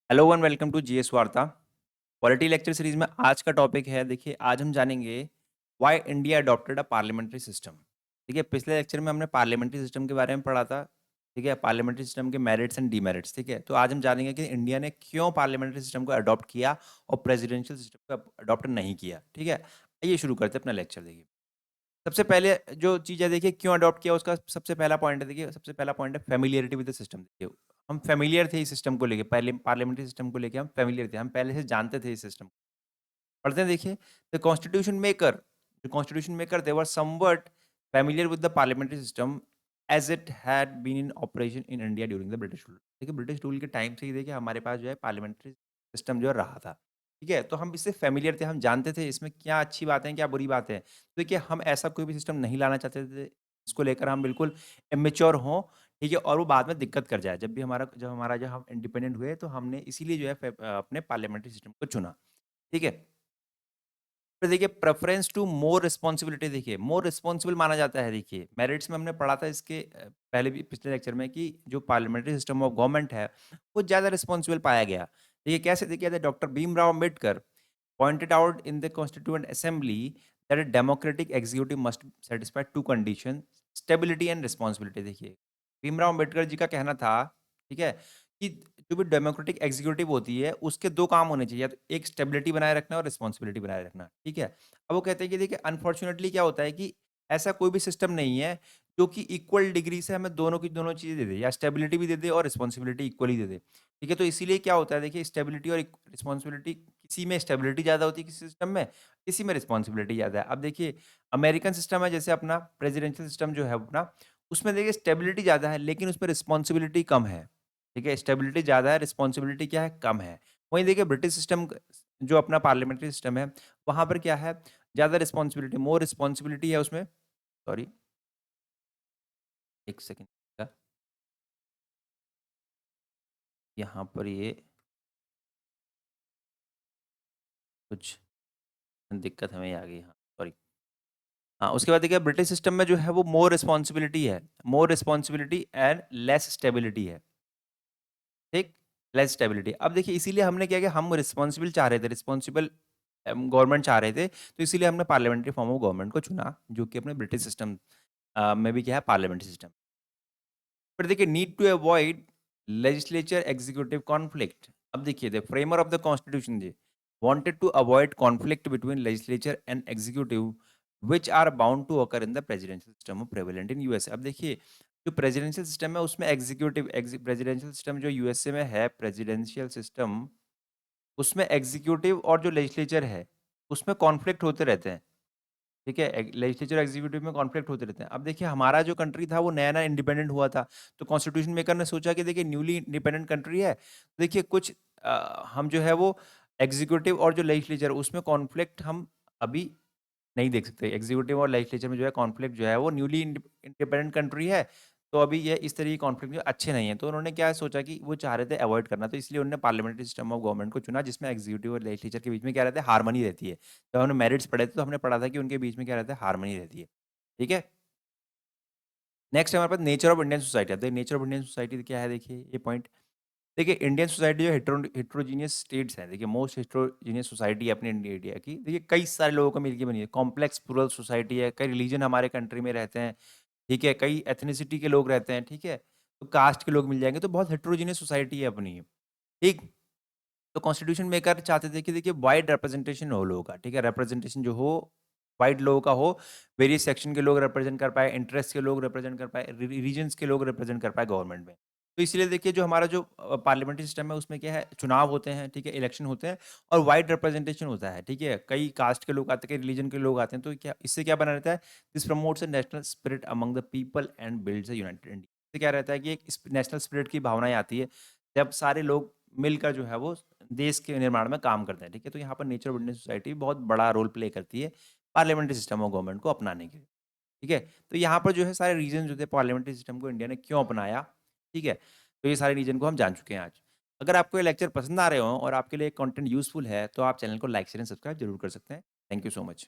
Hello one welcome to GS Varta. Polity lecture series में आज का टॉपिक है। देखिए, आज हम जानेंगे why India adopted a parliamentary system. देखिए, पिछले लेक्चर में हमने पार्लियामेंट्री सिस्टम के बारे में पढ़ा था। ठीक है, पार्लियामेंट्री सिस्टम के मेरिट्स एंड डीमेरिट्स। ठीक है, तो आज हम जानेंगे कि इंडिया ने क्यों पार्लियामेंट्री सिस्टम को अडॉप्ट किया और प्रेसिडेंशियल सिस्टम को अडॉप्ट नहीं किया। ठीक है, आइए शुरू करते हैं अपना लेक्चर। देखिए, सबसे पहले जो चीज़ है, देखिए क्यों अडॉप्ट किया, उसका सबसे पहला पॉइंट है। देखिए, सबसे पहला पॉइंट है फेमिलियरिटी विद द सिस्टम। देखिए, हम फेमिलियर थे इस सिस्टम को लेके, पहले पार्लियामेंट्री सिस्टम को लेके हम फेमिलियर थे, हम पहले से जानते थे इस सिस्टम। पढ़ते हैं, देखिए, द कॉन्स्टिट्यूशन मेकर, जो कॉन्स्टिट्यूशन मेकर थे were somewhat familiar with the parliamentary system as it had been in operation in India during the British rule. देखिए, ब्रिटिश रूल के टाइम से ही देखिए हमारे पास जो है पार्लियामेंट्री सिस्टम जो है रहा था। ठीक है, तो हम इससे फेमिलियर थे, हम जानते थे इसमें क्या अच्छी बातें हैं, क्या बुरी बातें हैं। तो देखिए, हम ऐसा कोई भी सिस्टम नहीं लाना चाहते थे जिसको लेकर हम बिल्कुल इमेच्योर हों। ठीक है, और वो बाद में दिक्कत कर जाए। जब हम इंडिपेंडेंट हुए तो हमने इसीलिए जो है अपने पार्लियामेंट्री सिस्टम को चुना। ठीक है, फिर देखिए प्रेफरेंस टू मोर रिस्पॉन्सिबिलिटी। देखिए, मोर रिस्पॉन्सिबल माना जाता है। देखिए, मेरिट्स में हमने पढ़ा था इसके पहले भी पिछले लेक्चर में कि जो पार्लियामेंट्री सिस्टम ऑफ गवर्नमेंट है वो ज़्यादा रिस्पॉन्सिबल पाया गया। देखिए, कैसे देखिए, doctor Bhimrao Ambedkar pointed out in the Constituent Assembly that a democratic executive must satisfy two conditions, stability and responsibility। देखिए, भीमराव अम्बेडकर जी का कहना था, ठीक है, कि जो भी डेमोक्रेटिक एग्जीक्यूटिव होती है उसके दो काम होने चाहिए, या तो एक स्टेबिलिटी बनाए रखना और रिस्पॉन्सिबिलिटी बनाए रखना। ठीक है, अब वो कहते हैं कि देखिए अनफॉर्चुनेटली क्या होता है कि ऐसा कोई भी सिस्टम नहीं है जो कि इक्वल डिग्री से हमें दोनों की दोनों चीज़ें दे दे, या स्टेबिलिटी भी दे दे और रिस्पॉन्सिबिलिटी इक्वली दे दे। ठीक है, तो इसीलिए क्या होता है, देखिए स्टेबिलिटी और रिस्पॉन्सिबिलिटी, किसी में स्टेबिलिटी ज़्यादा होती है किसी सिस्टम में, किसी में रिस्पॉन्सिबिलिटी ज़्यादा है। अब देखिए, अमेरिकन सिस्टम है जैसे अपना प्रेसिडेंशियल सिस्टम जो है अपना, उसमें देखिए स्टेबिलिटी ज़्यादा है लेकिन उसमें रिस्पॉन्सिबिलिटी कम है। ठीक है, स्टेबिलिटी ज़्यादा है, रिस्पॉन्सिबिलिटी क्या है, कम है। वहीं देखिए ब्रिटिश सिस्टम जो अपना पार्लियामेंट्री सिस्टम है, वहाँ पर क्या है, ज़्यादा रिस्पॉन्सिबिलिटी, मोर रिस्पॉन्सिबिलिटी है उसमें। सॉरी, 1 सेकंड का, यहाँ पर ये कुछ दिक्कत हमें आ गई। हाँ, सॉरी। हाँ, उसके बाद देखिए ब्रिटिश सिस्टम में जो है वो मोर रिस्पॉन्सिबिलिटी है, मोर रिस्पॉन्सिबिलिटी एंड लेस स्टेबिलिटी है। ठीक, लेस स्टेबिलिटी। अब देखिए इसीलिए हमने क्या किया, हम रिस्पॉन्सिबल चाह रहे थे, रिस्पॉन्सिबल गवर्नमेंट चाह रहे थे, तो इसीलिए हमने पार्लियामेंट्री फॉर्म ऑफ गवर्नमेंट को चुना, जो कि अपने ब्रिटिश सिस्टम में भी क्या है, पार्लियामेंट्री सिस्टम। फिर देखिए need to avoid legislature executive conflict. अब देखिए the framer of the constitution जी wanted to avoid conflict between legislature and executive which are bound to occur in the presidential system of prevalent in USA। अब देखिए, जो presidential system है उसमें executive presidential system जो USA में है, presidential system, उसमें एग्जीक्यूटिव और जो लेजिस्लेचर है उसमें कॉन्फ्लिक्ट होते रहते हैं। ठीक है, लेजिस्लेचर एग्जीक्यूटिव में कॉन्फ्लिक्ट होते रहते हैं। अब देखिए हमारा जो कंट्री था वो नया-नया इंडिपेंडेंट हुआ था, तो कॉन्स्टिट्यूशन मेकर ने सोचा कि देखिए न्यूली इंडिपेंडेंट कंट्री है, तो देखिए कुछ हम जो है वो एग्जीक्यूटिव और जो लेजिस्लेचर उसमें कॉन्फ्लिक्ट हम अभी नहीं देख सकते। एग्जीक्यूटिव और लेजिस्लेचर में जो है कॉन्फ्लिक्ट जो है वो न्यूली इंडिपेंडेंट कंट्री है, तो अभी ये इस तरह की कॉन्फ्लिक्ट जो अच्छे नहीं है। तो उन्होंने क्या सोचा कि वो चाह रहे थे अवॉइड करना, तो इसलिए उन्होंने पार्लियामेंट्री सिस्टम ऑफ गवर्नमेंट को चुना जिसमें एग्जीक्यूटिव और लेजिस्लेचर के बीच में क्या रहता है, हार्मनी रहती है। जब हमने मेरिट्स पढ़े थे तो हमने पढ़ा था कि उनके बीच में क्या रहता है, हार्मनी रहती है। ठीक है? नेक्स्ट हमारे पास नेचर ऑफ इंडियन सोसाइटी। अब देखिए नेचर ऑफ इंडियन सोसाइटी क्या है, देखिए ये पॉइंट। देखिए इंडियन सोसाइटी जो हेटेरोजेनियस स्टेट्स है, देखिए मोस्ट हेटेरोजेनियस सोसाइटी है अपने इंडिया की। देखिए कई सारे लोगों को मिलकर बनी है, कॉम्प्लेक्स प्लूरल सोसाइटी है, कई रिलीजन हमारे कंट्री में रहते हैं। ठीक है, कई एथनिसिटी के लोग रहते हैं। ठीक है, तो कास्ट के लोग मिल जाएंगे, तो बहुत हेटेरोजेनियस सोसाइटी है अपनी। ठीक, तो कॉन्स्टिट्यूशन मेकर चाहते थे कि देखिए वाइड रिप्रेजेंटेशन हो लोगों का। ठीक है, रिप्रेजेंटेशन जो हो वाइड लोगों का हो, वेरियस सेक्शन के लोग रिप्रेजेंट कर पाए, इंटरेस्ट के लोग रिप्रेजेंट कर पाए, रीजन्स के लोग रिप्रेजेंट कर पाए गवर्नमेंट में। तो इसलिए देखिए जो हमारा जो पार्लियामेंट्री सिस्टम है उसमें क्या है, चुनाव होते हैं, ठीक है, इलेक्शन होते हैं और वाइड रिप्रेजेंटेशन होता है। ठीक है, कई कास्ट के लोग आते हैं, कई रिलीजन के लोग आते हैं, तो क्या इससे क्या बना रहता है, this promotes a national spirit among the people and builds a United India. इससे क्या रहता है कि एक नेशनल स्पिरिट की भावनाएं आती है जब सारे लोग मिलकर जो है वो देश के निर्माण में काम करते हैं। ठीक है, तो यहाँ पर नेचर ऑफ इंडियन सोसाइटी बहुत बड़ा रोल प्ले करती है पार्लियामेंट्री सिस्टम ऑफ गवर्नमेंट को अपनाने के लिए। ठीक है, तो यहाँ पर जो है सारे रीजन जो थे पार्लियामेंट्री सिस्टम को इंडिया ने क्यों अपनाया। ठीक है, तो ये सारे रीजन को हम जान चुके हैं आज। अगर आपको ये लेक्चर पसंद आ रहे हो और आपके लिए कंटेंट यूजफुल है तो आप चैनल को लाइक शेयर एंड सब्सक्राइब जरूर कर सकते हैं। Thank you so much.